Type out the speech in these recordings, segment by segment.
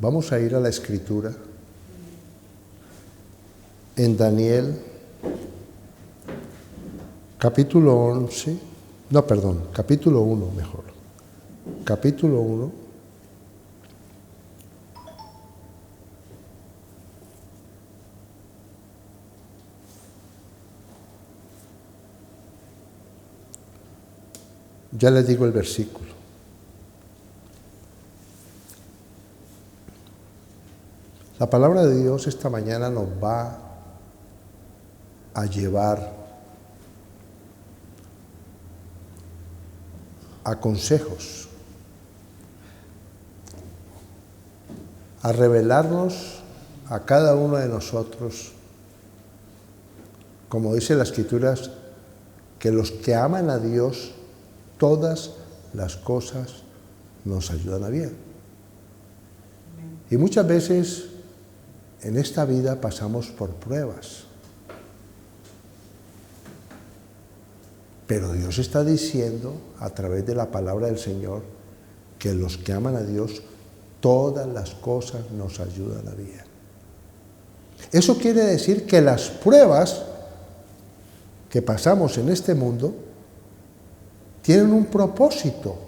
Vamos a ir a la Escritura. En Daniel, capítulo 1 mejor. Capítulo 1. Ya les digo el versículo. La palabra de Dios esta mañana nos va a llevar a consejos, a revelarnos a cada uno de nosotros, como dice las Escrituras, que los que aman a Dios, todas las cosas nos ayudan a bien. Y muchas veces en esta vida pasamos por pruebas. Pero Dios está diciendo a través de la palabra del Señor que los que aman a Dios, todas las cosas nos ayudan a bien. Eso quiere decir que las pruebas que pasamos en este mundo tienen un propósito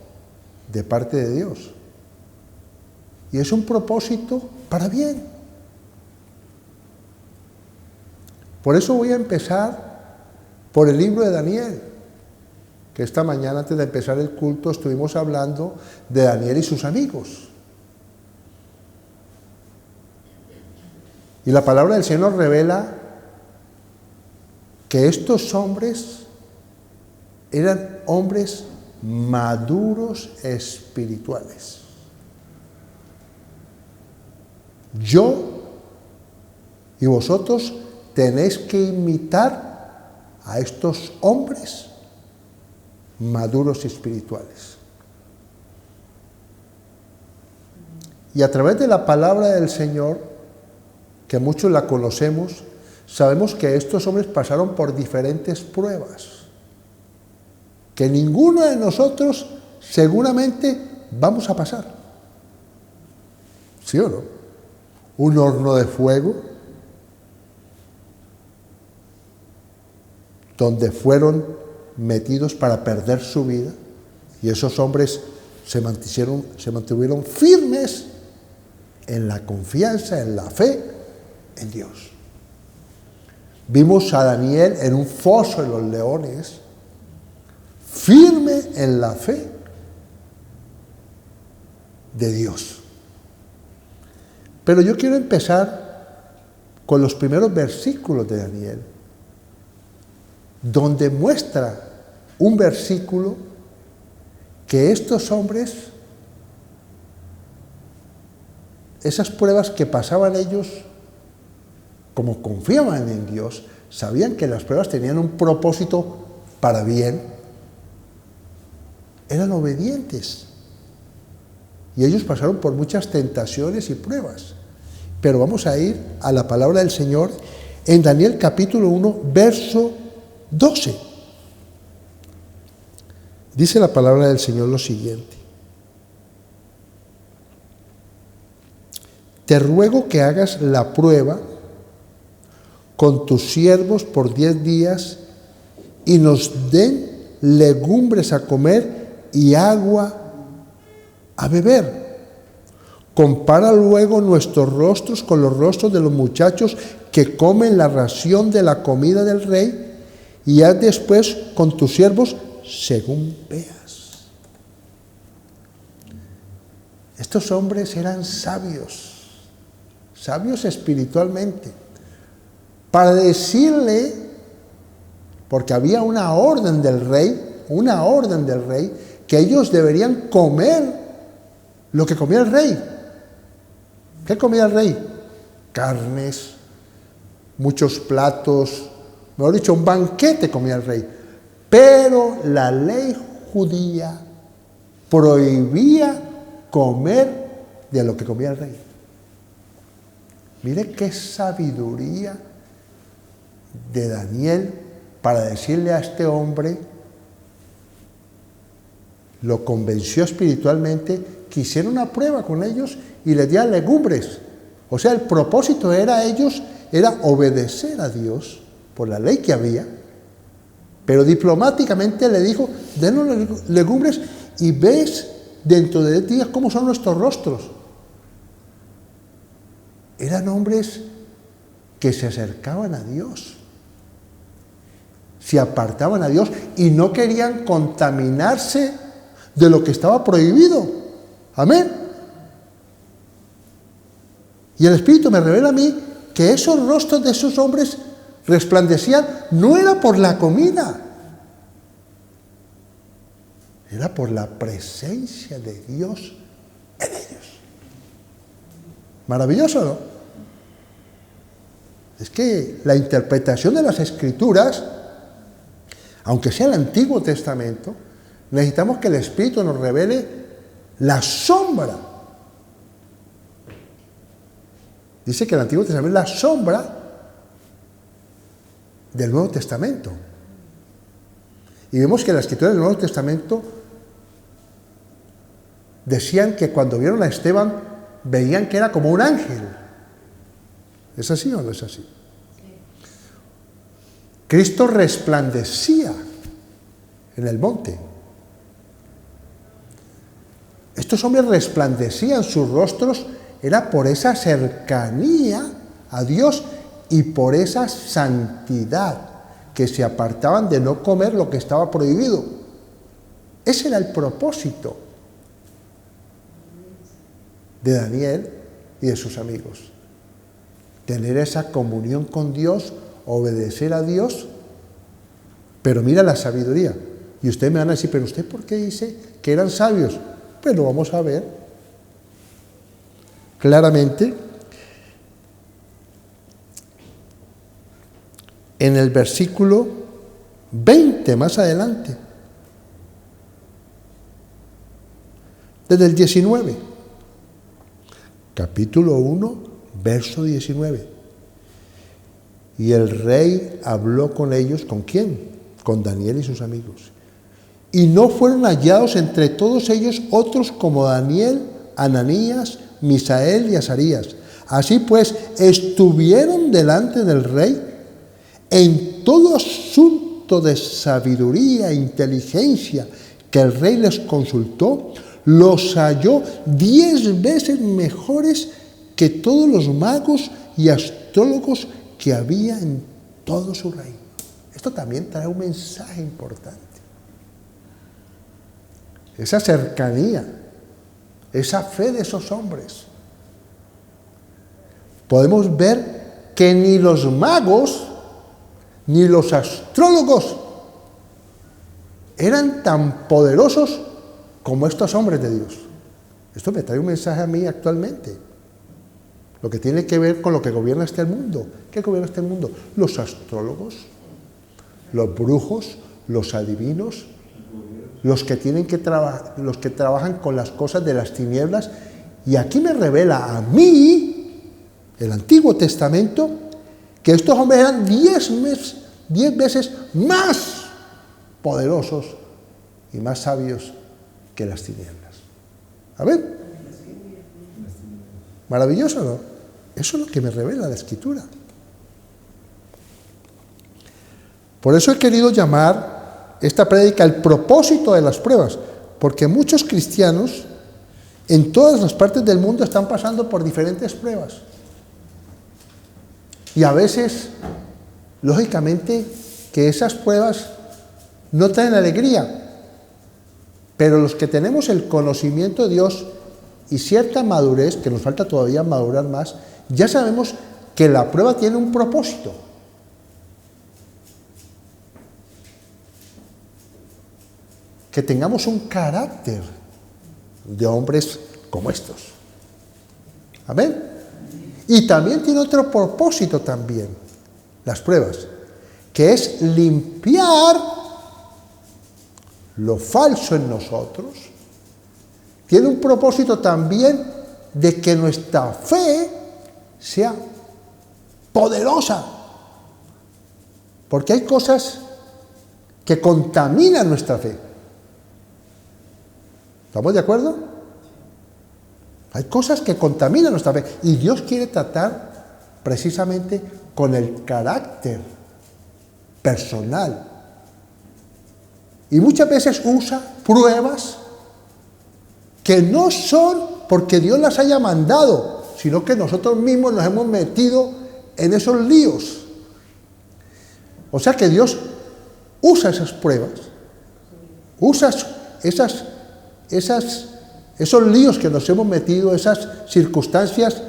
de parte de Dios. Y es un propósito para bien. Por eso voy a empezar por el libro de Daniel, que esta mañana antes de empezar el culto estuvimos hablando de Daniel y sus amigos. Y la palabra del Señor nos revela que estos hombres eran hombres maduros espirituales. Yo y vosotros tenéis que imitar a estos hombres maduros espirituales. Y a través de la palabra del Señor, que muchos la conocemos, sabemos que estos hombres pasaron por diferentes pruebas, que ninguno de nosotros seguramente vamos a pasar. ¿Sí o no? Un horno de fuego, donde fueron metidos para perder su vida, y esos hombres se mantuvieron firmes en la confianza, en la fe en Dios. Vimos a Daniel en un foso de los leones, firme en la fe de Dios. Pero yo quiero empezar con los primeros versículos de Daniel, donde muestra un versículo que estos hombres, esas pruebas que pasaban ellos, como confiaban en Dios, sabían que las pruebas tenían un propósito para bien, eran obedientes. Y ellos pasaron por muchas tentaciones y pruebas. Pero vamos a ir a la palabra del Señor en Daniel capítulo 1, verso 12. Dice la palabra del Señor lo siguiente: te ruego que hagas la prueba con tus siervos por 10 días y nos den legumbres a comer y agua a beber. Compara luego nuestros rostros con los rostros de los muchachos que comen la ración de la comida del rey, y haz después con tus siervos según veas. Estos hombres eran sabios espiritualmente, para decirle, porque había una orden del rey, que ellos deberían comer lo que comía el rey. ¿Qué comía el rey? Carnes, muchos platos, mejor dicho, un banquete comía el rey. Pero la ley judía prohibía comer de lo que comía el rey. Mire qué sabiduría de Daniel para decirle a este hombre, lo convenció espiritualmente que hiciera una prueba con ellos y les diera legumbres. O sea, el propósito era obedecer a Dios por la ley que había, pero diplomáticamente le dijo, denos legumbres y ves dentro de 10 días cómo son nuestros rostros. Eran hombres que se acercaban a Dios, se apartaban a Dios y no querían contaminarse de lo que estaba prohibido. Amén. Y el Espíritu me revela a mí que esos rostros de esos hombres resplandecían, no era por la comida, era por la presencia de Dios en ellos. Maravilloso, ¿no? Es que la interpretación de las Escrituras, aunque sea el Antiguo Testamento, necesitamos que el Espíritu nos revele la sombra. Dice que el Antiguo Testamento es la sombra del Nuevo Testamento. Y vemos que las Escrituras del Nuevo Testamento decían que cuando vieron a Esteban, veían que era como un ángel. ¿Es así o no es así? Cristo resplandecía en el monte. Estos hombres resplandecían sus rostros, era por esa cercanía a Dios y por esa santidad, que se apartaban de no comer lo que estaba prohibido. Ese era el propósito de Daniel y de sus amigos. Tener esa comunión con Dios, obedecer a Dios, pero mira la sabiduría. Y ustedes me van a decir, pero ¿usted por qué dice que eran sabios? Pues lo vamos a ver claramente en el versículo 20, más adelante, desde el 19, capítulo 1, verso 19. Y el rey habló con ellos, ¿con quién? Con Daniel y sus amigos. Y no fueron hallados entre todos ellos otros como Daniel, Ananías, Misael y Azarías. Así pues, estuvieron delante del rey en todo asunto de sabiduría e inteligencia que el rey les consultó, los halló 10 veces mejores que todos los magos y astrólogos que había en todo su reino. Esto también trae un mensaje importante. Esa cercanía, esa fe de esos hombres. Podemos ver que ni los magos ni los astrólogos eran tan poderosos como estos hombres de Dios. Esto me trae un mensaje a mí actualmente. Lo que tiene que ver con lo que gobierna este mundo. ¿Qué gobierna este mundo? Los astrólogos, los brujos, los adivinos, los que trabajan con las cosas de las tinieblas. Y aquí me revela a mí, el Antiguo Testamento, que estos hombres eran 10 veces más poderosos y más sabios que las tinieblas. A ver, maravilloso, ¿no? Eso es lo que me revela la Escritura. Por eso he querido llamar esta prédica el propósito de las pruebas, porque muchos cristianos en todas las partes del mundo están pasando por diferentes pruebas. Y a veces, lógicamente, que esas pruebas no traen alegría, pero los que tenemos el conocimiento de Dios y cierta madurez, que nos falta todavía madurar más, ya sabemos que la prueba tiene un propósito. Que tengamos un carácter de hombres como estos. Amén. Y también tiene otro propósito también, las pruebas, que es limpiar lo falso en nosotros. Tiene un propósito también de que nuestra fe sea poderosa. Porque hay cosas que contaminan nuestra fe. ¿Estamos de acuerdo? Hay cosas que contaminan nuestra fe. Y Dios quiere tratar precisamente con el carácter personal. Y muchas veces usa pruebas que no son porque Dios las haya mandado, sino que nosotros mismos nos hemos metido en esos líos. O sea que Dios usa esas pruebas, usa esos líos que nos hemos metido, esas circunstancias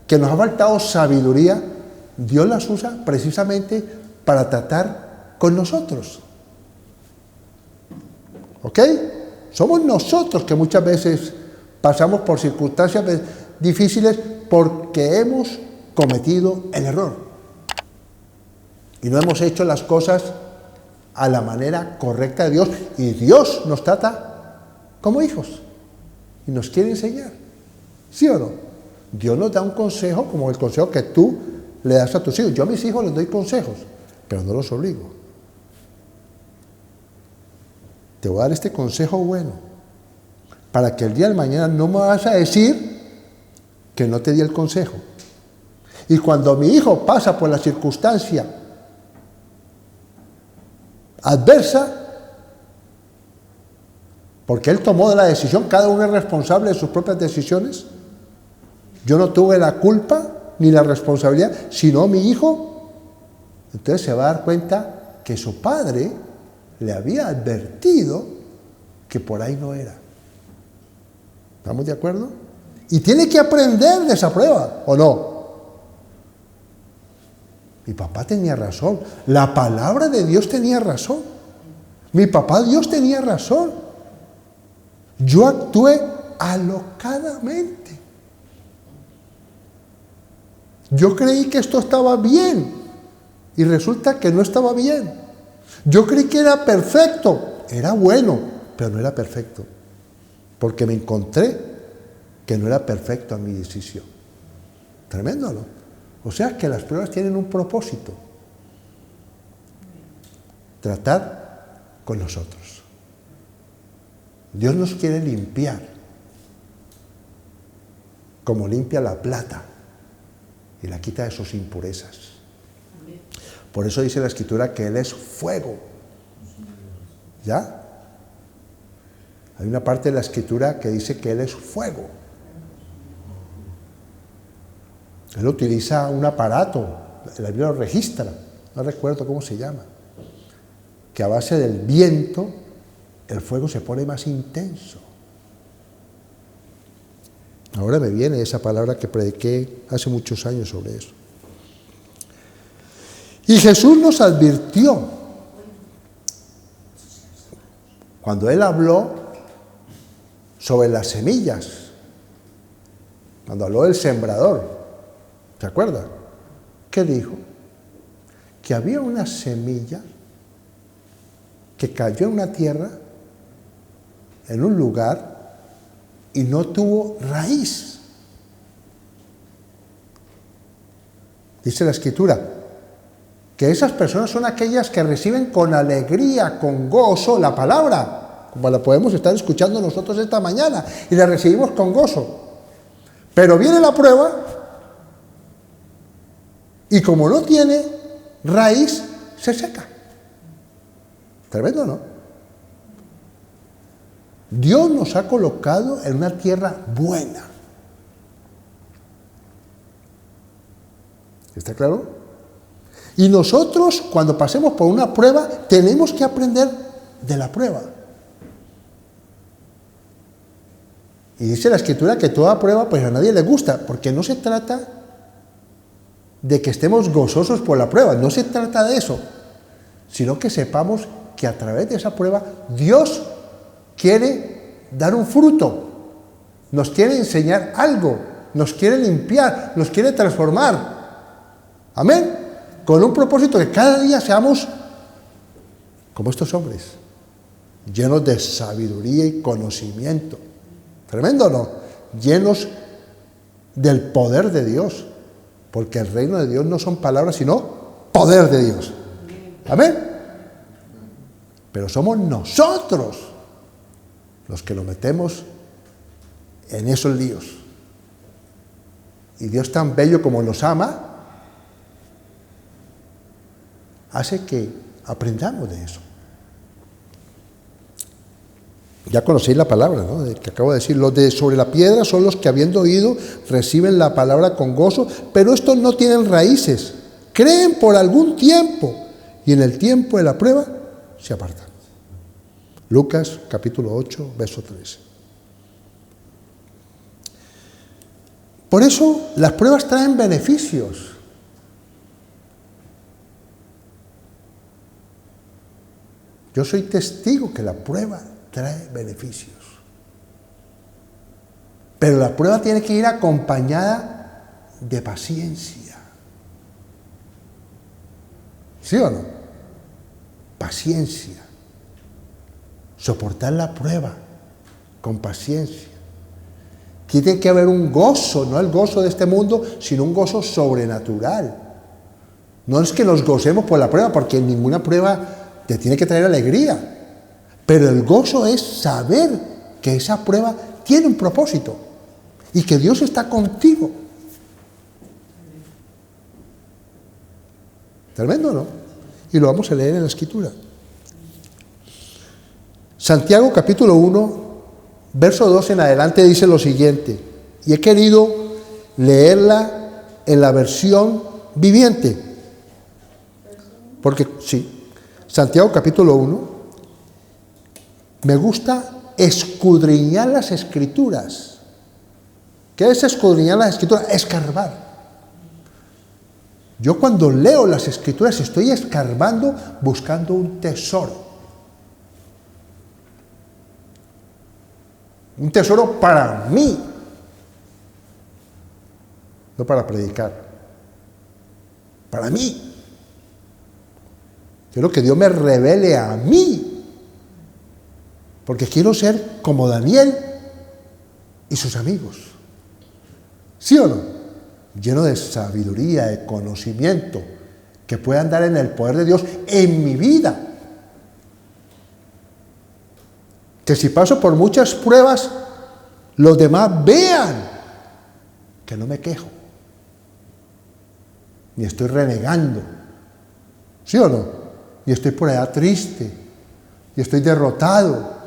que nos ha faltado sabiduría, Dios las usa precisamente para tratar con nosotros. ¿Ok? Somos nosotros que muchas veces pasamos por circunstancias difíciles porque hemos cometido el error y no hemos hecho las cosas a la manera correcta de Dios, y Dios nos trata como hijos y nos quiere enseñar, ¿sí o no? Dios nos da un consejo como el consejo que tú le das a tus hijos. Yo a mis hijos les doy consejos, pero no los obligo. Te voy a dar este consejo bueno, para que el día de mañana no me vas a decir que no te di el consejo. Y cuando mi hijo pasa por la circunstancia adversa, porque él tomó la decisión, cada uno es responsable de sus propias decisiones, yo no tuve la culpa ni la responsabilidad, sino mi hijo, entonces se va a dar cuenta que su padre le había advertido que por ahí no era. ¿Estamos de acuerdo? Y tiene que aprender de esa prueba, ¿o no? Mi papá tenía razón. La palabra de Dios tenía razón. Mi papá Dios tenía razón. Yo actué alocadamente. Yo creí que esto estaba bien y resulta que no estaba bien. Yo creí que era perfecto. Era bueno, pero no era perfecto. Porque me encontré que no era perfecto a mi decisión. Tremendo, ¿no? O sea que las pruebas tienen un propósito. Tratar con nosotros. Dios nos quiere limpiar, como limpia la plata y la quita de sus impurezas. Por eso dice la Escritura que Él es fuego. ¿Ya? Hay una parte de la Escritura que dice que Él es fuego. Él utiliza un aparato, la Biblia lo registra, no recuerdo cómo se llama, que a base del viento el fuego se pone más intenso. Ahora me viene esa palabra que prediqué hace muchos años sobre eso. Y Jesús nos advirtió, cuando Él habló sobre las semillas, cuando habló del sembrador, ¿se acuerdan? ¿Qué dijo? Que había una semilla que cayó en una tierra, en un lugar, y no tuvo raíz. Dice la Escritura que esas personas son aquellas que reciben con alegría, con gozo la palabra, como la podemos estar escuchando nosotros esta mañana, y la recibimos con gozo. Pero viene la prueba, y como no tiene raíz, se seca. Tremendo, ¿no? Dios nos ha colocado en una tierra buena. ¿Está claro? Y nosotros, cuando pasemos por una prueba, tenemos que aprender de la prueba. Y dice la Escritura que toda prueba, pues a nadie le gusta, porque no se trata de que estemos gozosos por la prueba, no se trata de eso, sino que sepamos que a través de esa prueba Dios quiere dar un fruto, nos quiere enseñar algo, nos quiere limpiar, nos quiere transformar. Amén. Con un propósito que cada día seamos como estos hombres, llenos de sabiduría y conocimiento. Tremendo, ¿no? Llenos del poder de Dios. Porque el reino de Dios no son palabras, sino poder de Dios. Amén. Pero somos nosotros los que nos metemos en esos líos. y Dios tan bello como nos ama, hace que aprendamos de eso. Ya conocéis la palabra, ¿no?, que acabo de decir. Los de sobre la piedra son los que, habiendo oído, reciben la palabra con gozo, pero estos no tienen raíces. Creen por algún tiempo y en el tiempo de la prueba se apartan. Lucas capítulo 8, verso 13. Por eso las pruebas traen beneficios. Yo soy testigo que la prueba trae beneficios. Pero la prueba tiene que ir acompañada de paciencia. ¿Sí o no? Paciencia. Soportar la prueba con paciencia. Tiene que haber un gozo, no el gozo de este mundo, sino un gozo sobrenatural. No es que nos gocemos por la prueba, porque ninguna prueba te tiene que traer alegría. Pero el gozo es saber que esa prueba tiene un propósito y que Dios está contigo. Tremendo, ¿no? Y lo vamos a leer en la Escritura. Santiago capítulo 1, verso 2 en adelante dice lo siguiente, y he querido leerla en la versión viviente. Porque, sí, Santiago capítulo 1, me gusta escudriñar las Escrituras. ¿Qué es escudriñar las Escrituras? Escarbar. Yo cuando leo las Escrituras estoy escarbando, buscando un tesoro. Un tesoro para mí, no para predicar. Para mí. Quiero que Dios me revele a mí. Porque quiero ser como Daniel y sus amigos. ¿Sí o no? Lleno de sabiduría, de conocimiento, que pueda andar en el poder de Dios en mi vida. Que si paso por muchas pruebas, los demás vean que no me quejo, ni estoy renegando. ¿Sí o no? Ni estoy por allá triste, y estoy derrotado.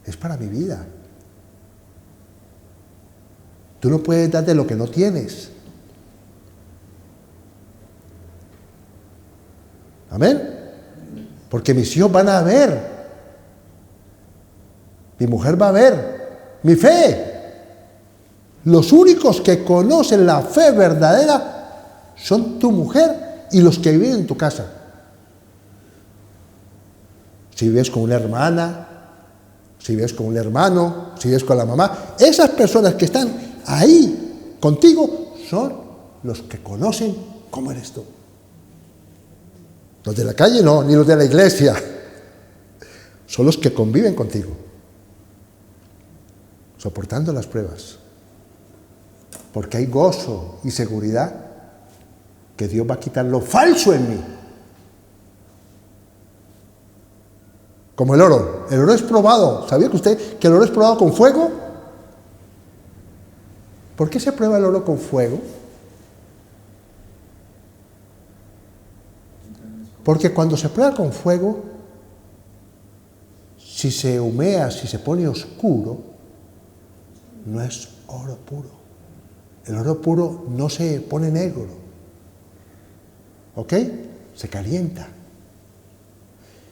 Es para mi vida. Tú no puedes dar de lo que no tienes. Amén. Porque mis hijos van a ver. Mi mujer va a ver. Mi fe. Los únicos que conocen la fe verdadera son tu mujer y los que viven en tu casa. Si vives con una hermana, si vives con un hermano, si vives con la mamá, esas personas que están ahí contigo son los que conocen cómo eres tú. Los de la calle no, ni los de la iglesia. Son los que conviven contigo, soportando las pruebas. Porque hay gozo y seguridad que Dios va a quitar lo falso en mí. Como el oro. El oro es probado. ¿Sabía que usted que el oro es probado con fuego? ¿Por qué se prueba el oro con fuego? Porque cuando se prueba con fuego, si se humea, si se pone oscuro, no es oro puro. El oro puro no se pone negro. ¿Ok? Se calienta.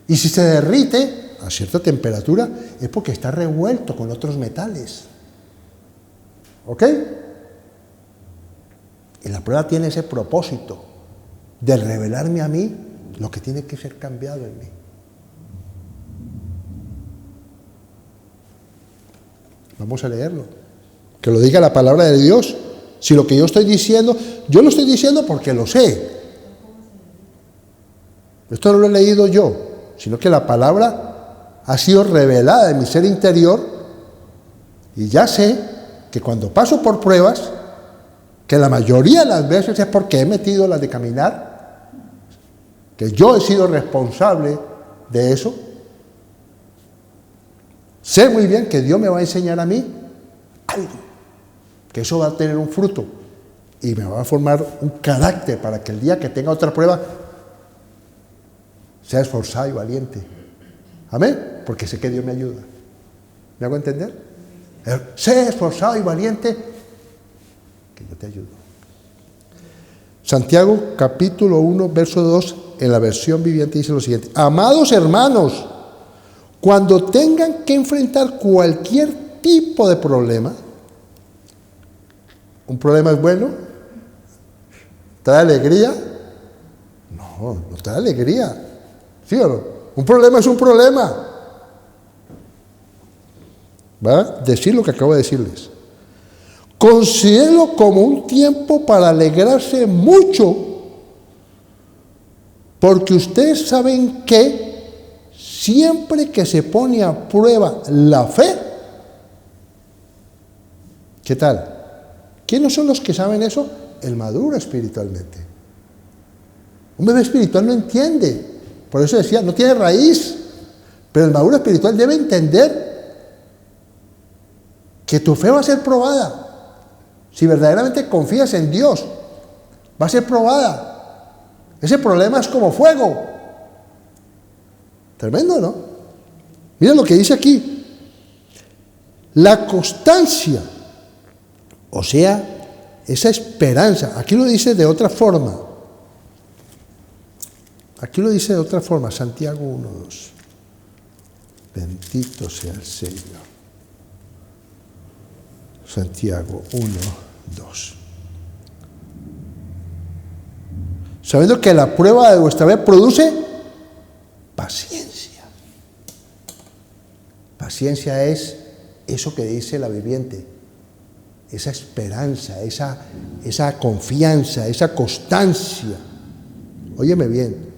Y si se derrite a cierta temperatura, es porque está revuelto con otros metales. ¿Ok? Y la prueba tiene ese propósito de revelarme a mí lo que tiene que ser cambiado en mí. Vamos a leerlo. Que lo diga la palabra de Dios. Si lo que yo estoy diciendo, yo lo estoy diciendo porque lo sé. Esto no lo he leído yo, sino que la palabra ha sido revelada en mi ser interior y ya sé que cuando paso por pruebas, que la mayoría de las veces es porque he metido las de caminar, que yo he sido responsable de eso, sé muy bien que Dios me va a enseñar a mí algo, que eso va a tener un fruto y me va a formar un carácter para que el día que tenga otra prueba sea esforzado y valiente. Amén, porque sé que Dios me ayuda. ¿Me hago entender? Sé esforzado y valiente, que yo te ayudo. Santiago capítulo 1, verso 2, en la versión viviente dice lo siguiente: amados hermanos, cuando tengan que enfrentar cualquier tipo de problema, ¿un problema es bueno? ¿Trae alegría? No, no trae alegría. ¿Sí o no? Un problema es un problema. ¿Va a decir lo que acabo de decirles? Considérelo como un tiempo para alegrarse mucho, porque ustedes saben que siempre que se pone a prueba la fe, ¿qué tal? ¿Quiénes son los que saben eso? El maduro espiritualmente. Un bebé espiritual no entiende. Por eso decía, no tiene raíz. Pero el maduro espiritual debe entender que tu fe va a ser probada. Si verdaderamente confías en Dios, va a ser probada. Ese problema es como fuego. Tremendo, ¿no? Mira lo que dice aquí. La constancia, o sea, esa esperanza. Aquí lo dice de otra forma. Aquí lo dice de otra forma, Santiago 1:2. Bendito sea el Señor. Santiago 1:2. Sabiendo que la prueba de vuestra fe produce paciencia. Paciencia es eso que dice la viviente. Esa esperanza, esa confianza, esa constancia. Óyeme bien.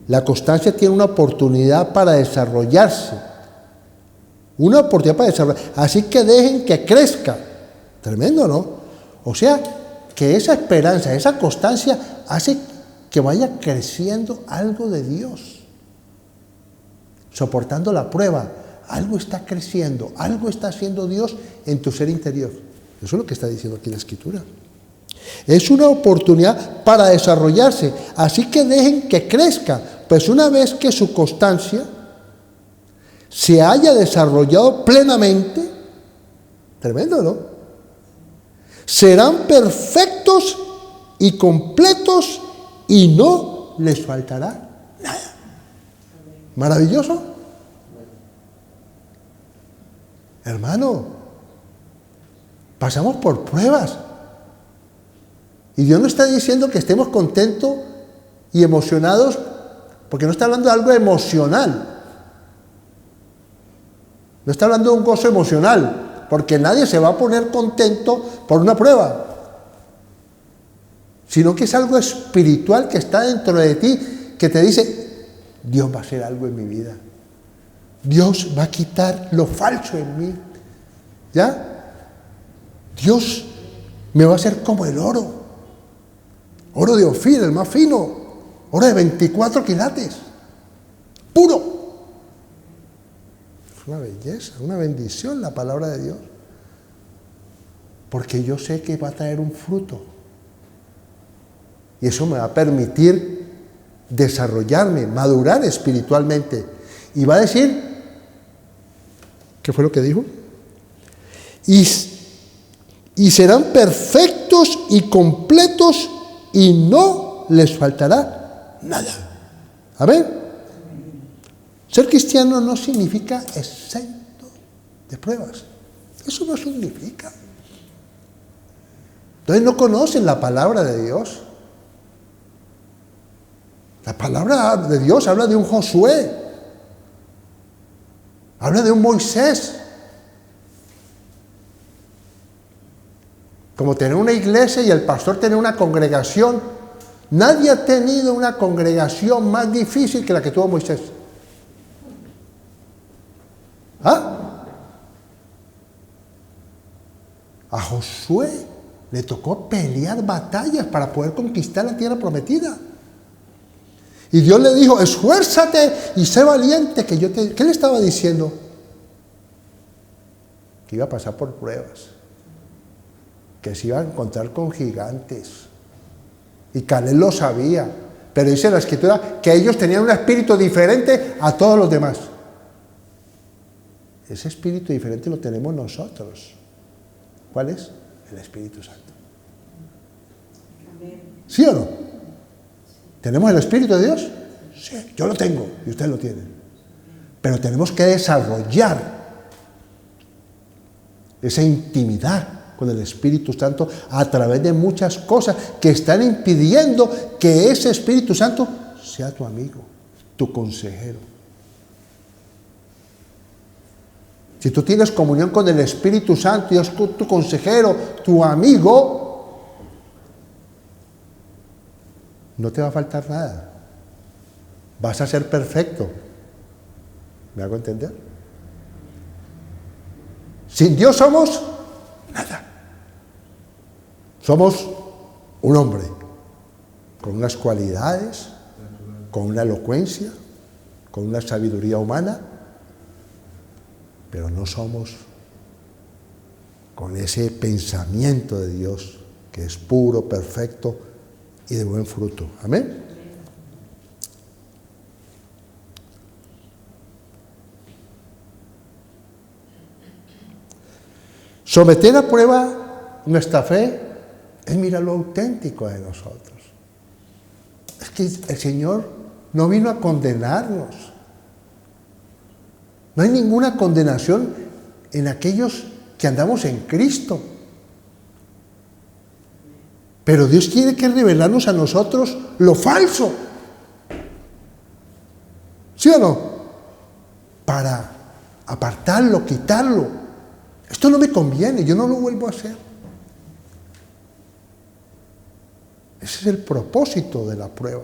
La constancia tiene una oportunidad para desarrollarse. Una oportunidad para desarrollarse. Así que dejen que crezca. Tremendo, ¿no? O sea, que esa esperanza, esa constancia hace que vaya creciendo algo de Dios. Soportando la prueba, algo está creciendo, algo está haciendo Dios en tu ser interior. Eso es lo que está diciendo aquí la Escritura. Es una oportunidad para desarrollarse, así que dejen que crezca, pues una vez que su constancia se haya desarrollado plenamente, tremendo, ¿no? Serán perfectos y completos y no les faltará nada. ¿Maravilloso? Hermano, pasamos por pruebas. Y Dios no está diciendo que estemos contentos y emocionados, porque no está hablando de algo emocional. No está hablando de un gozo emocional, porque nadie se va a poner contento por una prueba. Sino que es algo espiritual que está dentro de ti, que te dice, Dios va a hacer algo en mi vida. Dios va a quitar lo falso en mí. ¿Ya? Dios me va a hacer como el oro. Oro de Ofir, el más fino. Oro de 24 quilates. Puro. Es una belleza, una bendición la palabra de Dios. Porque yo sé que va a traer un fruto. Y eso me va a permitir desarrollarme, madurar espiritualmente. Y va a decir, ¿qué fue lo que dijo? Y serán perfectos y completos y no les faltará nada. Amén. Ser cristiano no significa exento de pruebas. Eso no significa. Entonces no conocen la palabra de Dios. La palabra de Dios habla de un Josué. Habla de un Moisés. Como tener una iglesia y el pastor tener una congregación. Nadie ha tenido una congregación más difícil que la que tuvo Moisés. ¿Ah? A Josué le tocó pelear batallas para poder conquistar la tierra prometida. Y Dios le dijo, esfuérzate y sé valiente que yo te... ¿Qué le estaba diciendo? Que iba a pasar por pruebas. que se iba a encontrar con gigantes. Y Caleb lo sabía. Pero dice la Escritura que ellos tenían un espíritu diferente a todos los demás. Ese espíritu diferente lo tenemos nosotros. ¿Cuál es? El Espíritu Santo. ¿Sí o no? ¿Tenemos el Espíritu de Dios? Sí, yo lo tengo y ustedes lo tienen. Pero tenemos que desarrollar esa intimidad con el Espíritu Santo a través de muchas cosas que están impidiendo que ese Espíritu Santo sea tu amigo, tu consejero. Si tú tienes comunión con el Espíritu Santo y es tu consejero, tu amigo, no te va a faltar nada. Vas a ser perfecto. ¿Me hago entender? Sin Dios somos nada. Somos un hombre con unas cualidades, con una elocuencia, con una sabiduría humana, pero no somos con ese pensamiento de Dios que es puro, perfecto y de buen fruto. Amén. Someter a prueba nuestra fe es mirar lo auténtico de nosotros. Es que el Señor no vino a condenarnos. No hay ninguna condenación en aquellos que andamos en Cristo. Pero Dios quiere que revelarnos a nosotros lo falso. ¿Sí o no? Para apartarlo, quitarlo. Esto no me conviene, yo no lo vuelvo a hacer. Ese es el propósito de la prueba.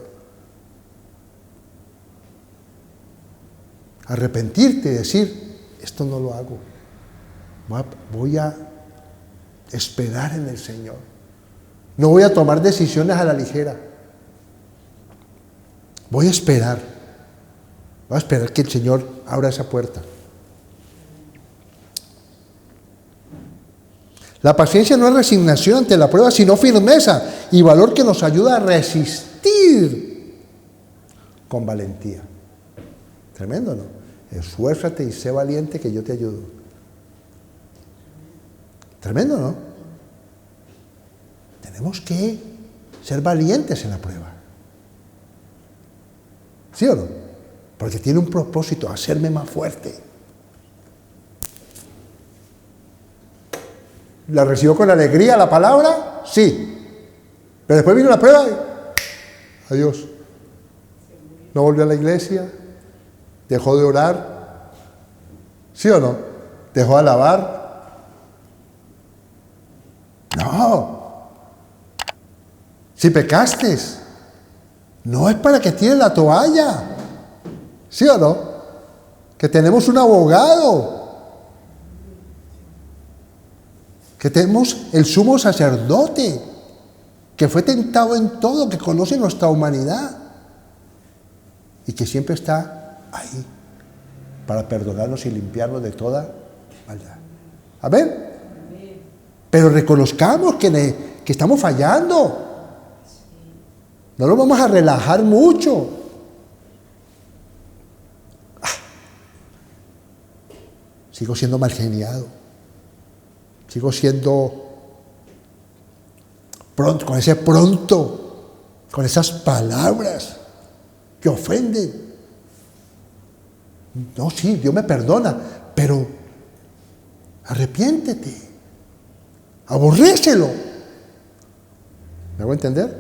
Arrepentirte y decir, esto no lo hago. Voy a esperar en el Señor. No voy a tomar decisiones a la ligera. Voy a esperar. Voy a esperar que el Señor abra esa puerta. La paciencia no es resignación ante la prueba, sino firmeza y valor que nos ayuda a resistir con valentía. Tremendo, ¿no? Esfuérzate y sé valiente que yo te ayudo. Tremendo, ¿no? Tenemos que ser valientes en la prueba. ¿Sí o no? Porque tiene un propósito, hacerme más fuerte. ¿La recibió con alegría la palabra? Sí. Pero después vino la prueba y adiós. No volvió a la iglesia. Dejó de orar. ¿Sí o no? Dejó de alabar. No. Si pecaste, no es para que tires la toalla. ¿Sí o no? Que tenemos un abogado. Que tenemos el sumo sacerdote, que fue tentado en todo, que conoce nuestra humanidad y que siempre está ahí para perdonarnos y limpiarnos de toda maldad. ¿Amén? Pero reconozcamos que estamos fallando. No nos vamos a relajar mucho. Sigo siendo mal geniado. Sigo siendo pronto, con esas palabras que ofenden. No, sí, Dios me perdona, pero arrepiéntete, aborrécelo. ¿Me hago entender?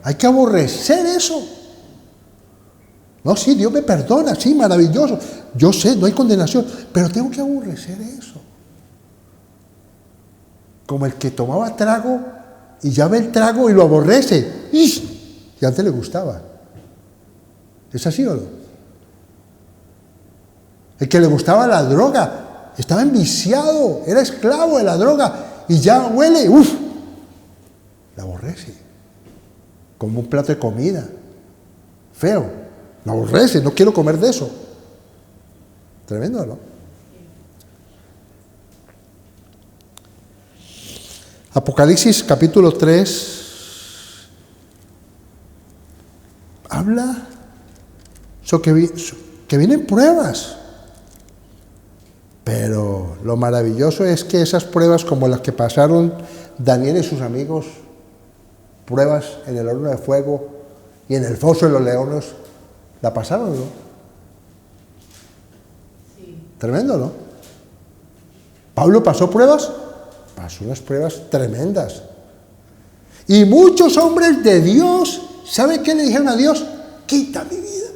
Hay que aborrecer eso. No, sí, Dios me perdona, sí, maravilloso. Yo sé, no hay condenación, pero tengo que aborrecer eso. Como el que tomaba trago y ya ve el trago y lo aborrece. ¡Ish! Y antes le gustaba. ¿Es así o no? El que le gustaba la droga, estaba enviciado, era esclavo de la droga y ya huele, ¡uf! La aborrece. Como un plato de comida. Feo. La aborrece, no quiero comer de eso. Tremendo, ¿no? Apocalipsis capítulo 3 habla sobre que vienen pruebas. Pero lo maravilloso es que esas pruebas, como las que pasaron Daniel y sus amigos, pruebas en el horno de fuego y en el foso de los leones, la pasaron, ¿no? Sí. Tremendo, ¿no? ¿Pablo pasó pruebas? Pasó unas pruebas tremendas. Y muchos hombres de Dios, ¿saben qué le dijeron a Dios? Quita mi vida.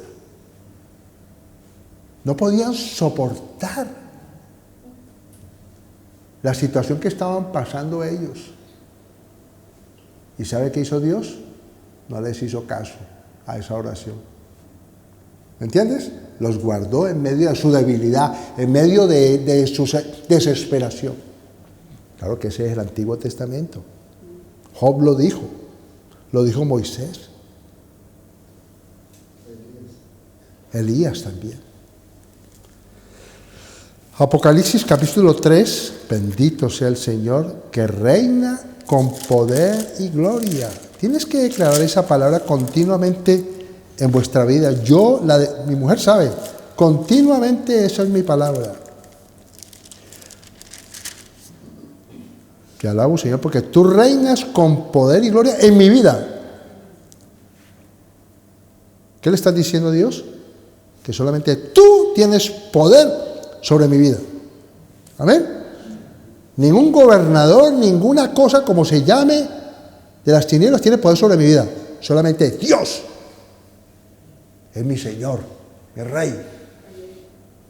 No podían soportar la situación que estaban pasando ellos. ¿Y sabe qué hizo Dios? No les hizo caso a esa oración. ¿Me entiendes? Los guardó en medio de su debilidad, en medio de su desesperación. Claro que ese es el Antiguo Testamento. Job lo dijo Moisés. Elías también. Apocalipsis capítulo 3, bendito sea el Señor, que reina con poder y gloria. Tienes que declarar esa palabra continuamente en vuestra vida. Mi mujer sabe, continuamente esa es mi palabra. Te alabo, Señor, porque tú reinas con poder y gloria en mi vida. ¿Qué le estás diciendo a Dios? Que solamente tú tienes poder sobre mi vida. Amén. Ningún gobernador, ninguna cosa como se llame de las tinieblas tiene poder sobre mi vida. Solamente Dios es mi Señor, mi Rey.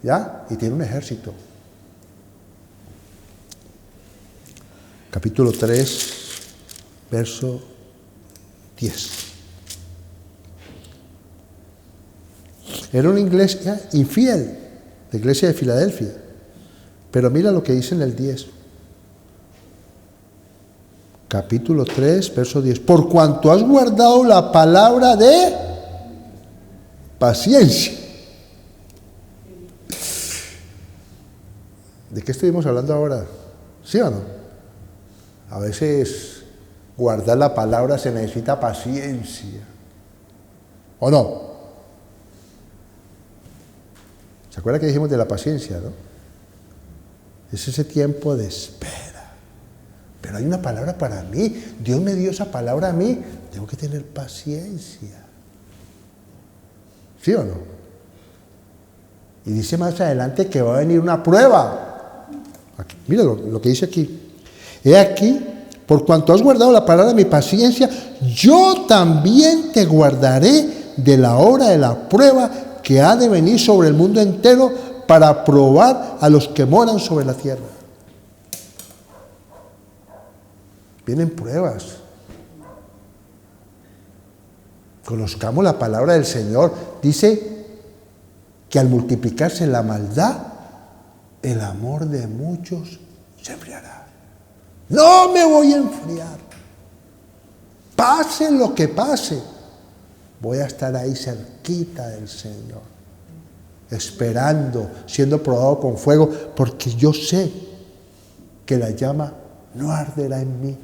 ¿Ya? Y tiene un ejército. Capítulo 3, verso 10. Era una iglesia infiel, la iglesia de Filadelfia. Pero mira lo que dice en el 10. Capítulo 3, verso 10. Por cuanto has guardado la palabra de paciencia. ¿De qué estuvimos hablando ahora? ¿Sí o no? A veces guardar la palabra se necesita paciencia. ¿O no? ¿Se acuerda que dijimos de la paciencia, no? Es ese tiempo de espera. Pero hay una palabra para mí. Dios me dio esa palabra a mí. Tengo que tener paciencia. ¿Sí o no? Y dice más adelante que va a venir una prueba. Aquí, mira lo que dice aquí. He aquí, por cuanto has guardado la palabra de mi paciencia, yo también te guardaré de la hora de la prueba que ha de venir sobre el mundo entero para probar a los que moran sobre la tierra. Vienen pruebas. Conozcamos la palabra del Señor. Dice que al multiplicarse la maldad, el amor de muchos se enfriará. No me voy a enfriar. Pase lo que pase, voy a estar ahí cerquita del Señor, esperando, siendo probado con fuego, porque yo sé que la llama no arderá en mí.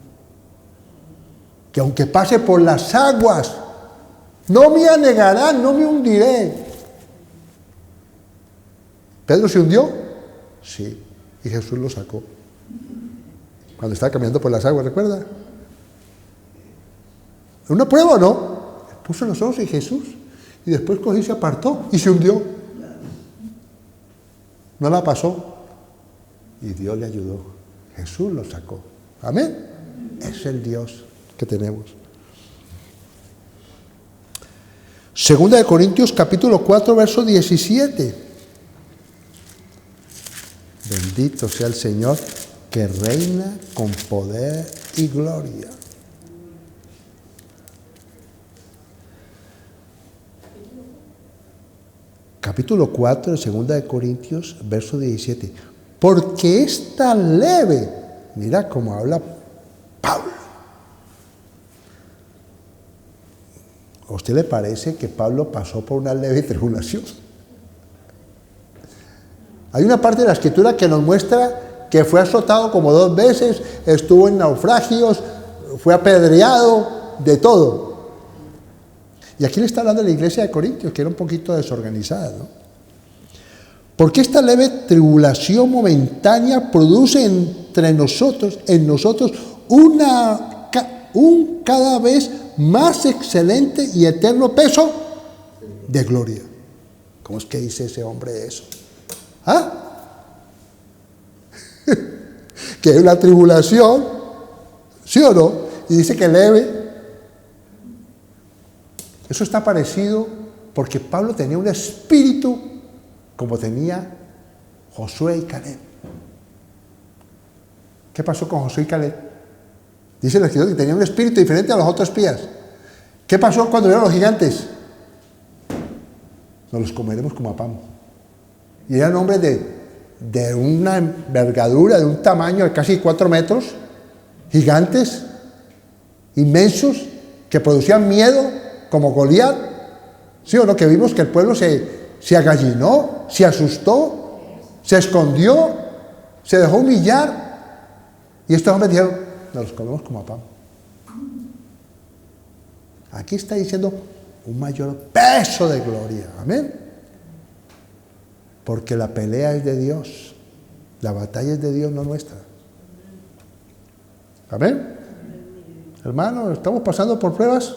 Que aunque pase por las aguas, no me anegarán, no me hundiré. ¿Pedro se hundió? Sí, y Jesús lo sacó. Cuando estaba caminando por las aguas, ¿recuerda? ¿Una prueba o no? Puso los ojos en Jesús y después cogió y se apartó y se hundió. No la pasó y Dios le ayudó. Jesús lo sacó. Amén. Es el Dios que tenemos. Segunda de Corintios capítulo 4 verso 17. Bendito sea el Señor que reina con poder y gloria. Capítulo 4 de 2 de Corintios, verso 17. Porque es tan leve, mira cómo habla Pablo. ¿A usted le parece que Pablo pasó por una leve tribulación? Hay una parte de la Escritura que nos muestra que fue azotado como 2 veces, estuvo en naufragios, fue apedreado, de todo. Y aquí le está hablando de la iglesia de Corintios, que era un poquito desorganizada, ¿no? Porque esta leve tribulación momentánea produce en nosotros, un cada vez más excelente y eterno peso de gloria. ¿Cómo es que dice ese hombre eso? ¿Ah? Que es una tribulación, ¿sí o no? Y dice que leve. Eso está parecido porque Pablo tenía un espíritu como tenía Josué y Caleb. ¿Qué pasó con Josué y Caleb? Dice el escritor que tenía un espíritu diferente a los otros espías. ¿Qué pasó cuando vieron los gigantes? Nos los comeremos como a pan. Y eran hombres de una envergadura, de un tamaño de casi 4 metros, gigantes, inmensos, que producían miedo, como Goliat. ¿Sí o no? Que vimos que el pueblo se agallinó, se asustó, se escondió, se dejó humillar. Y estos hombres dijeron, nos los comemos como a pan. Aquí está diciendo un mayor peso de gloria. Amén. Porque la pelea es de Dios. La batalla es de Dios, no nuestra. Amén. Hermano, estamos pasando por pruebas.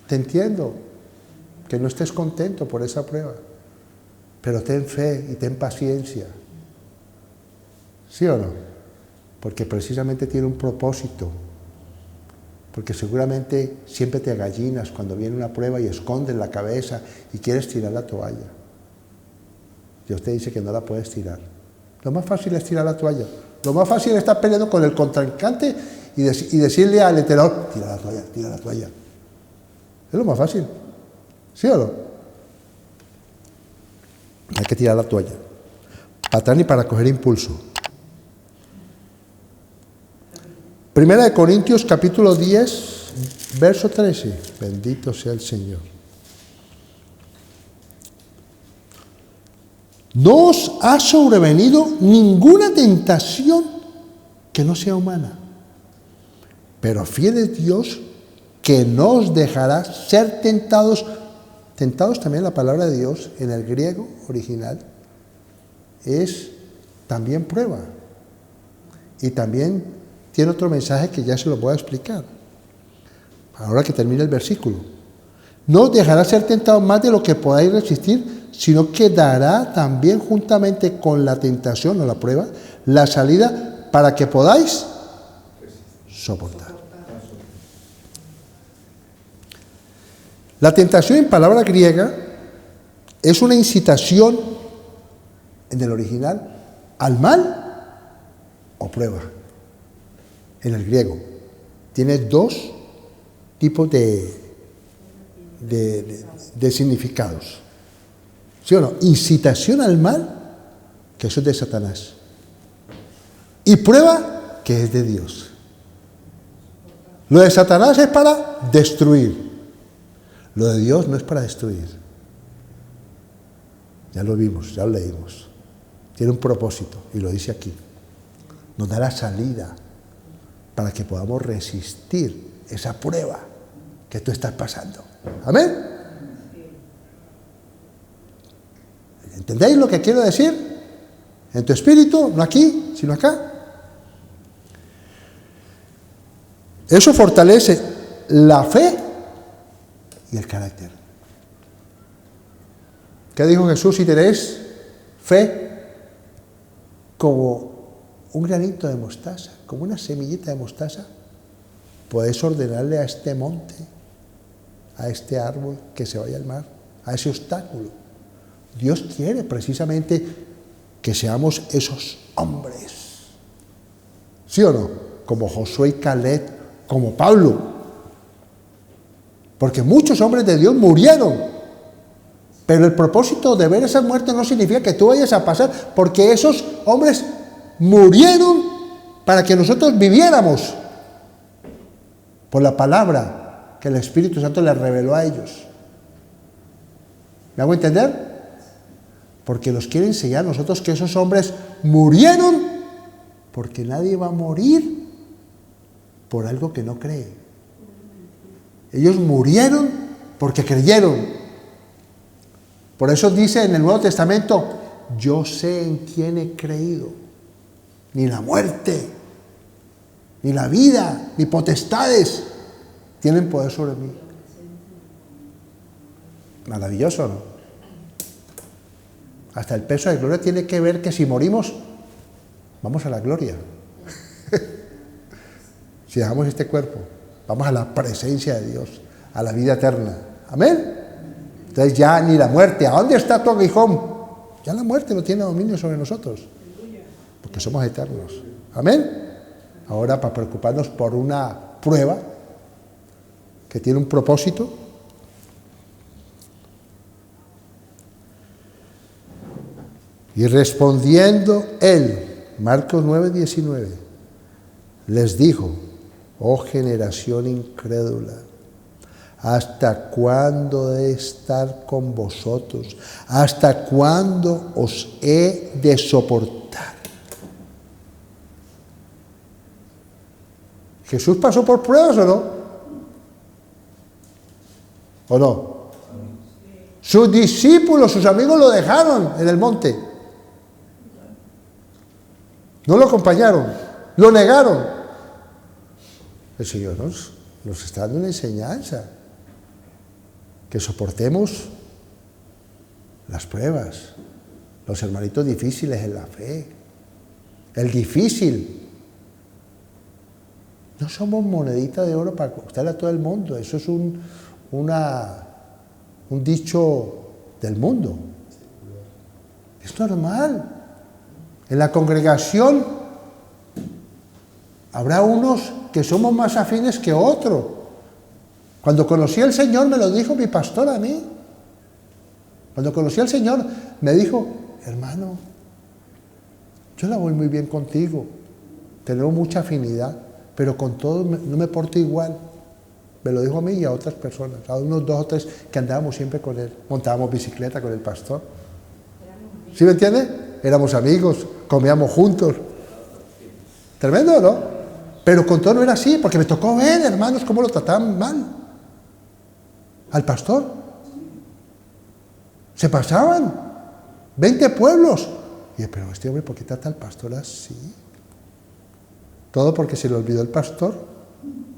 Te entiendo que no estés contento por esa prueba, pero ten fe y ten paciencia. ¿Sí o no? Porque precisamente tiene un propósito. Porque seguramente siempre te agallinas cuando viene una prueba y escondes la cabeza y quieres tirar la toalla. Dios te dice que no la puedes tirar. Lo más fácil es tirar la toalla. Lo más fácil es estar peleando con el contrincante y decirle al entrenador, tira la toalla, tira la toalla. Es lo más fácil. ¿Sí o no? Hay que tirar la toalla. Para atrás ni para coger impulso. Primera de Corintios, capítulo 10, verso 13. Bendito sea el Señor. No os ha sobrevenido ninguna tentación que no sea humana, pero fiel es Dios que no os dejará ser tentados. Tentados también, la palabra de Dios en el griego original es también prueba. Y también tiene otro mensaje que ya se lo voy a explicar ahora que termine el versículo. No os dejará ser tentados más de lo que podáis resistir, sino que dará también juntamente con la tentación o la prueba la salida para que podáis soportar. La tentación en palabra griega es una incitación, en el original, al mal o prueba. En el griego. Tiene 2 tipos de significados. ¿Sí o no? Incitación al mal, que eso es de Satanás. Y prueba, que es de Dios. Lo de Satanás es para destruir. Lo de Dios no es para destruir. Ya lo vimos, ya lo leímos. Tiene un propósito, y lo dice aquí. Nos da la salida para que podamos resistir esa prueba que tú estás pasando. ¿Amén? ¿Entendéis lo que quiero decir? En tu espíritu, no aquí, sino acá. Eso fortalece la fe y el carácter. ¿Qué dijo Jesús? Si tenéis fe como un granito de mostaza, como una semillita de mostaza, podéis ordenarle a este monte, a este árbol que se vaya al mar, a ese obstáculo. Dios quiere precisamente que seamos esos hombres. ¿Sí o no? Como Josué y Caleb, como Pablo. Porque muchos hombres de Dios murieron. Pero el propósito de ver esa muerte no significa que tú vayas a pasar, porque esos hombres murieron para que nosotros viviéramos por la palabra que el Espíritu Santo les reveló a ellos. ¿Me hago entender? porque nos quiere enseñar a nosotros que esos hombres murieron, porque nadie va a morir por algo que no cree. Ellos murieron porque creyeron. Por eso dice en el Nuevo Testamento, yo sé en quién he creído. Ni la muerte, ni la vida, ni potestades tienen poder sobre mí. Maravilloso, ¿no? Hasta el peso de gloria tiene que ver que si morimos, vamos a la gloria. Si dejamos este cuerpo, vamos a la presencia de Dios, a la vida eterna. Amén. Entonces ya ni la muerte, ¿a dónde está tu aguijón? Ya la muerte no tiene dominio sobre nosotros, porque somos eternos. Amén. Ahora, para preocuparnos por una prueba que tiene un propósito. Y respondiendo él, Marcos 9:19, les dijo, oh generación incrédula, ¿hasta cuándo he de estar con vosotros? ¿Hasta cuándo os he de soportar? ¿Jesús pasó por pruebas o no? ¿O no? Sus discípulos, sus amigos lo dejaron en el monte. No lo acompañaron, lo negaron. El Señor nos está dando una enseñanza. Que soportemos las pruebas, los hermanitos difíciles en la fe. El difícil. No somos monedita de oro para costarle a todo el mundo. Eso es un dicho del mundo. Es normal. En la congregación habrá unos que somos más afines que otros. Cuando conocí al Señor me lo dijo mi pastor a mí. Cuando conocí al Señor me dijo, hermano, yo la voy muy bien contigo, tenemos mucha afinidad, pero con todos no me porto igual. Me lo dijo a mí y a otras personas, a unos 2 o 3 que andábamos siempre con él, montábamos bicicleta con el pastor. ¿Sí me entiende? Éramos amigos, comíamos juntos. Tremendo, ¿no? Pero con todo no era así, porque me tocó ver, hermanos, cómo lo trataban mal al pastor. Se pasaban 20 pueblos. Y yo, pero este hombre, ¿por qué trata al pastor así? Todo porque se le olvidó el pastor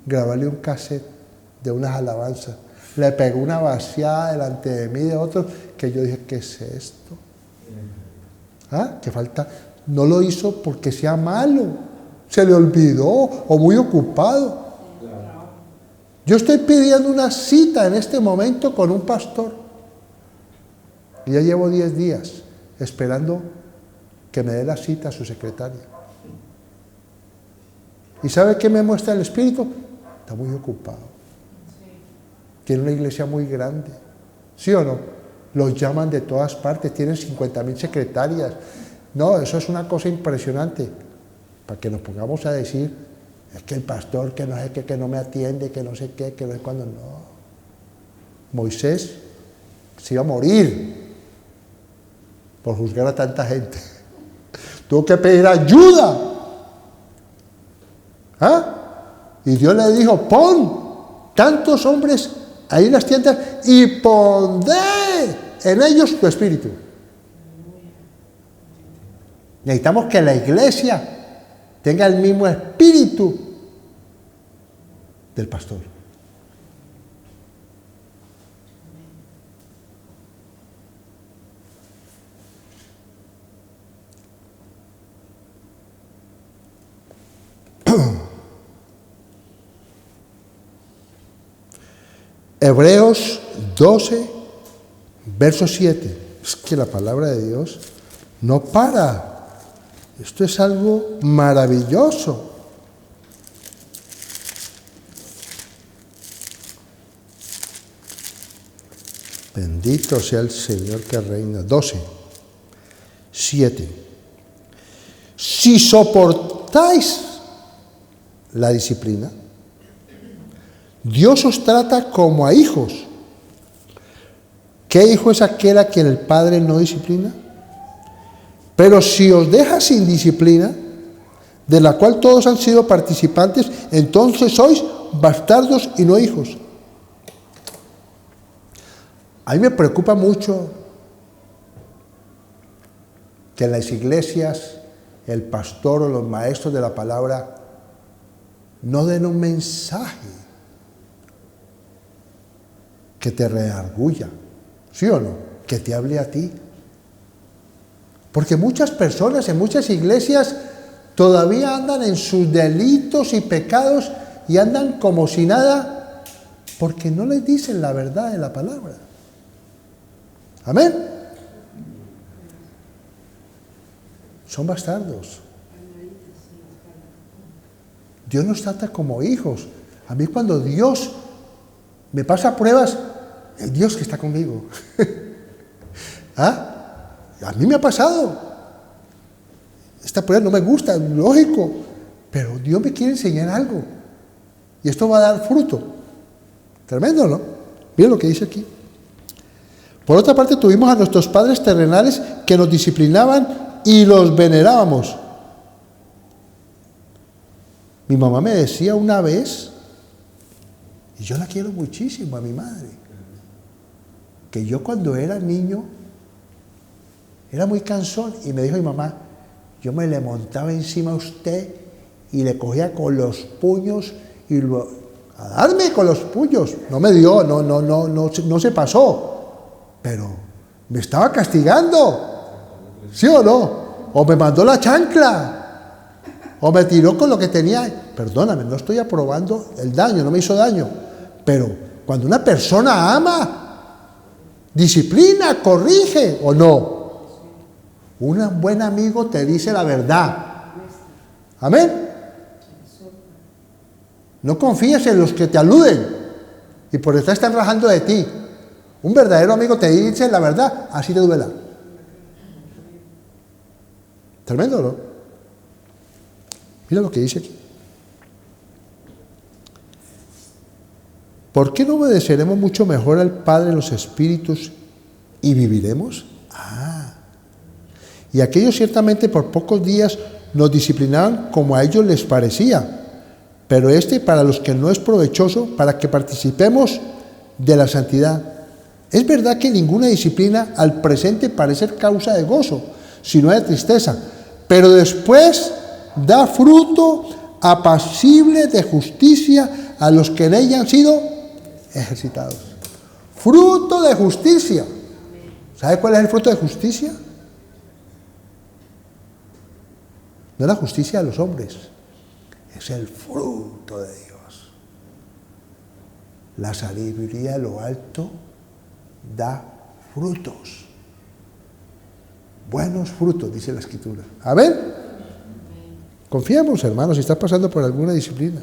grabarle un cassette de unas alabanzas. Le pegó una vaciada delante de mí y de otros que yo dije, ¿qué es esto? ¿Ah? ¿Qué falta? No lo hizo porque sea malo, se le olvidó o muy ocupado. Yo estoy pidiendo una cita en este momento con un pastor y ya llevo 10 días esperando que me dé la cita a su secretaria. ¿Y sabe qué me muestra el Espíritu? Está muy ocupado. Tiene una iglesia muy grande. ¿Sí o no? Los llaman de todas partes, tienen 50,000 secretarias. No, eso es una cosa impresionante. Para que nos pongamos a decir, es que el pastor que no sé qué, que no me atiende, que no sé qué, que no sé cuándo. No. Moisés se iba a morir por juzgar a tanta gente. Tuvo que pedir ayuda. ¿Ah? Y Dios le dijo, pon tantos hombres ahí en las tiendas y pondré en ellos tu espíritu. Necesitamos que la iglesia tenga el mismo espíritu del pastor. Hebreos 12, verso 7. Es que la palabra de Dios no para. Esto es algo maravilloso. Bendito sea el Señor que reina. 12, 7. Si soportáis la disciplina, Dios os trata como a hijos. ¿Qué hijo es aquel a quien el padre no disciplina? Pero si os deja sin disciplina, de la cual todos han sido participantes, entonces sois bastardos y no hijos. A mí me preocupa mucho que en las iglesias el pastor o los maestros de la palabra no den un mensaje que te redarguya, ¿sí o no? Que te hable a ti. Porque muchas personas en muchas iglesias todavía andan en sus delitos y pecados y andan como si nada, porque no les dicen la verdad de la palabra. Amén. Son bastardos. Dios nos trata como hijos. A mí cuando Dios me pasa pruebas, el Dios que está conmigo. ¿Ah? A mí me ha pasado. Esta prueba no me gusta, lógico, pero Dios me quiere enseñar algo. Y esto va a dar fruto. Tremendo, ¿no? Miren lo que dice aquí. Por otra parte, tuvimos a nuestros padres terrenales que nos disciplinaban y los venerábamos. Mi mamá me decía una vez, y yo la quiero muchísimo a mi madre, que yo cuando era niño era muy cansón, y me dijo mi mamá, yo me le montaba encima a usted y le cogía con los puños y a darme con los puños. No me dio, no se pasó, pero me estaba castigando, ¿sí o no? O me mandó la chancla, o me tiró con lo que tenía. Perdóname, no estoy aprobando el daño, no me hizo daño, pero cuando una persona ama, disciplina, corrige, ¿o no? Un buen amigo te dice la verdad. Amén. No confíes en los que te aluden y por eso están rajando de ti. Un verdadero amigo te dice la verdad, así te duela. Tremendo, ¿no? Mira lo que dice aquí. ¿Por qué no obedeceremos mucho mejor al Padre de los Espíritus y viviremos? Y aquellos ciertamente por pocos días nos disciplinaban como a ellos les parecía, pero para los que no es provechoso, para que participemos de la santidad. Es verdad que ninguna disciplina al presente parece ser causa de gozo, sino de tristeza, pero después da fruto apacible de justicia a los que en ella han sido ejercitados. Fruto de justicia. ¿Sabe cuál es el fruto de justicia? No es la justicia de los hombres, es el fruto de Dios. La sabiduría de lo alto da frutos. Buenos frutos, dice la Escritura. Amén. Confiemos, hermanos, si estás pasando por alguna disciplina.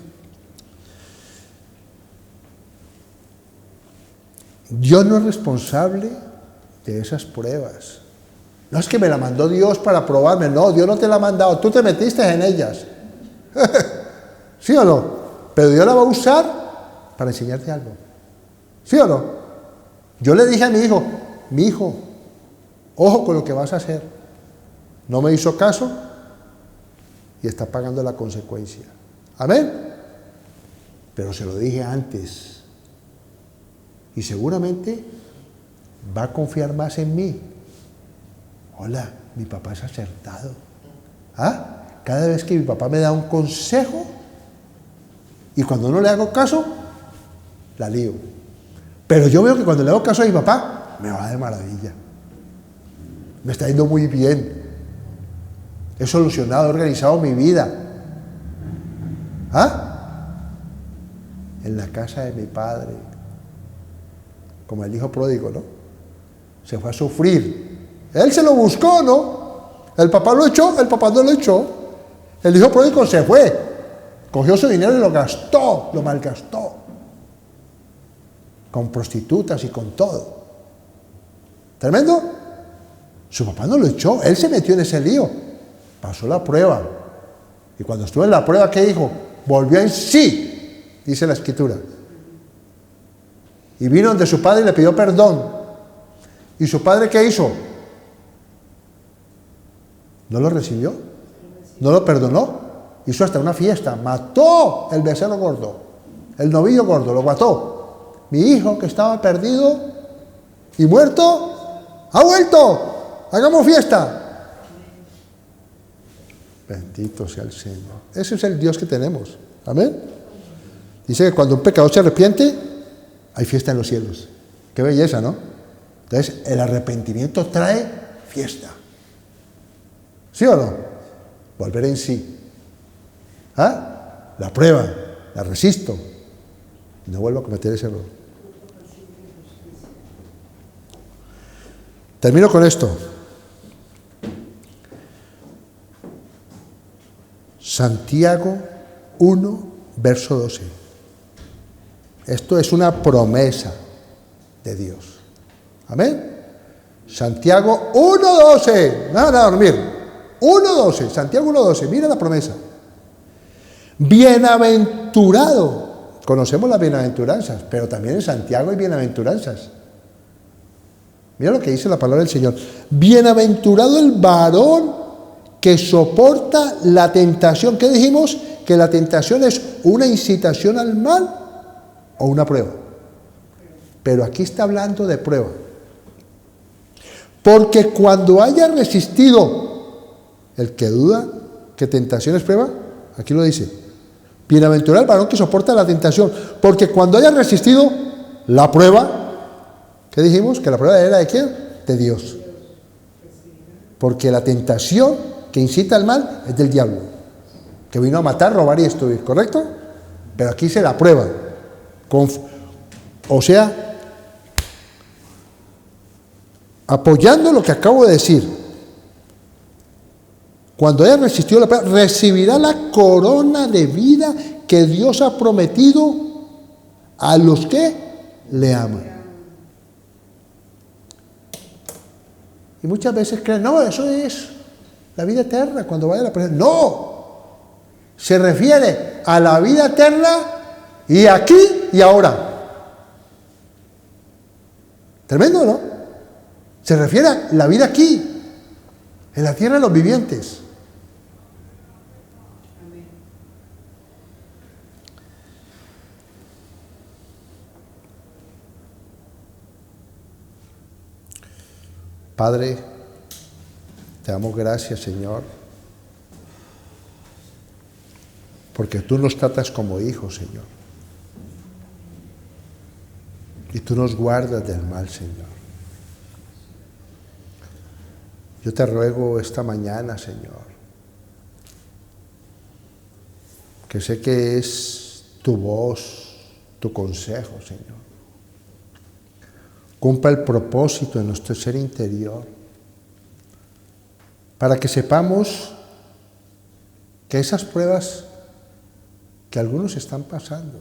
Dios no es responsable de esas pruebas. No es que me la mandó Dios para probarme, no, Dios no te la ha mandado, tú te metiste en ellas. ¿Sí o no? Pero Dios la va a usar para enseñarte algo. ¿Sí o no? Yo le dije a mi hijo, ojo con lo que vas a hacer. No me hizo caso y está pagando la consecuencia. Amén. Pero se lo dije antes. Y seguramente va a confiar más en mí. Hola, mi papá es acertado. ¿Ah? Cada vez que mi papá me da un consejo y cuando no le hago caso, la lío. Pero yo veo que cuando le hago caso a mi papá, me va de maravilla. Me está yendo muy bien. He solucionado, he organizado mi vida. ¿Ah? En la casa de mi padre. Como el hijo pródigo, ¿no? Se fue a sufrir. Él se lo buscó, ¿no? El papá lo echó, el papá no lo echó. El hijo pródigo se fue. Cogió su dinero y lo gastó, lo malgastó. Con prostitutas y con todo. ¿Tremendo? Su papá no lo echó, él se metió en ese lío. Pasó la prueba. Y cuando estuvo en la prueba, ¿qué dijo? Volvió en sí, dice la Escritura. Y vino donde su padre y le pidió perdón. ¿Y su padre qué hizo? No lo recibió, no lo perdonó. Hizo hasta una fiesta, mató el becerro gordo, el novillo gordo, lo mató. Mi hijo que estaba perdido y muerto, ha vuelto, hagamos fiesta. Bendito sea el Señor. Ese es el Dios que tenemos. Amén. Dice que cuando un pecador se arrepiente, hay fiesta en los cielos. Qué belleza, ¿no? Entonces, el arrepentimiento trae fiesta. ¿Sí o no? Volver en sí. ¿Ah? La prueba, la resisto. No vuelvo a cometer ese error. Termino con esto. Santiago 1, verso 12. Esto es una promesa de Dios. Amén. Santiago 1:12. Nada a dormir. 1:12. Santiago 1:12. Mira la promesa. Bienaventurado. Conocemos las bienaventuranzas, pero también en Santiago hay bienaventuranzas. Mira lo que dice la palabra del Señor. Bienaventurado el varón que soporta la tentación. ¿Qué dijimos? Que la tentación es una incitación al mal o una prueba. Pero aquí está hablando de prueba. Porque cuando haya resistido, el que duda que tentación es prueba, aquí lo dice. Bienaventurado el varón que soporta la tentación. Porque cuando haya resistido la prueba, ¿qué dijimos? Que la prueba era ¿de quién? De Dios. Porque la tentación que incita al mal es del diablo, que vino a matar, robar y destruir, ¿correcto? Pero aquí se la prueba. O sea, apoyando lo que acabo de decir, cuando haya resistido la prueba, recibirá la corona de vida que Dios ha prometido a los que le aman. Y muchas veces creen, no, eso es la vida eterna cuando vaya a la presencia. No, se refiere a la vida eterna y aquí y ahora. Tremendo, ¿no? Se refiere a la vida aquí, en la tierra de los vivientes. Padre, te damos gracias, Señor, porque tú nos tratas como hijos, Señor. Y tú nos guardas del mal, Señor. Yo te ruego esta mañana, Señor, que sé que es tu voz, tu consejo, Señor. Cumpla el propósito en nuestro ser interior, para que sepamos que esas pruebas que algunos están pasando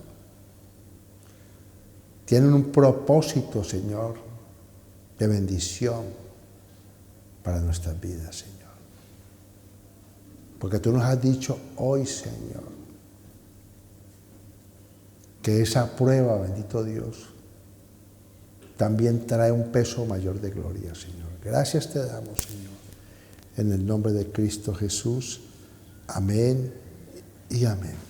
tienen un propósito, Señor, de bendición para nuestras vidas, Señor. Porque tú nos has dicho hoy, Señor, que esa prueba, bendito Dios, también trae un peso mayor de gloria, Señor. Gracias te damos, Señor. En el nombre de Cristo Jesús. Amén y amén.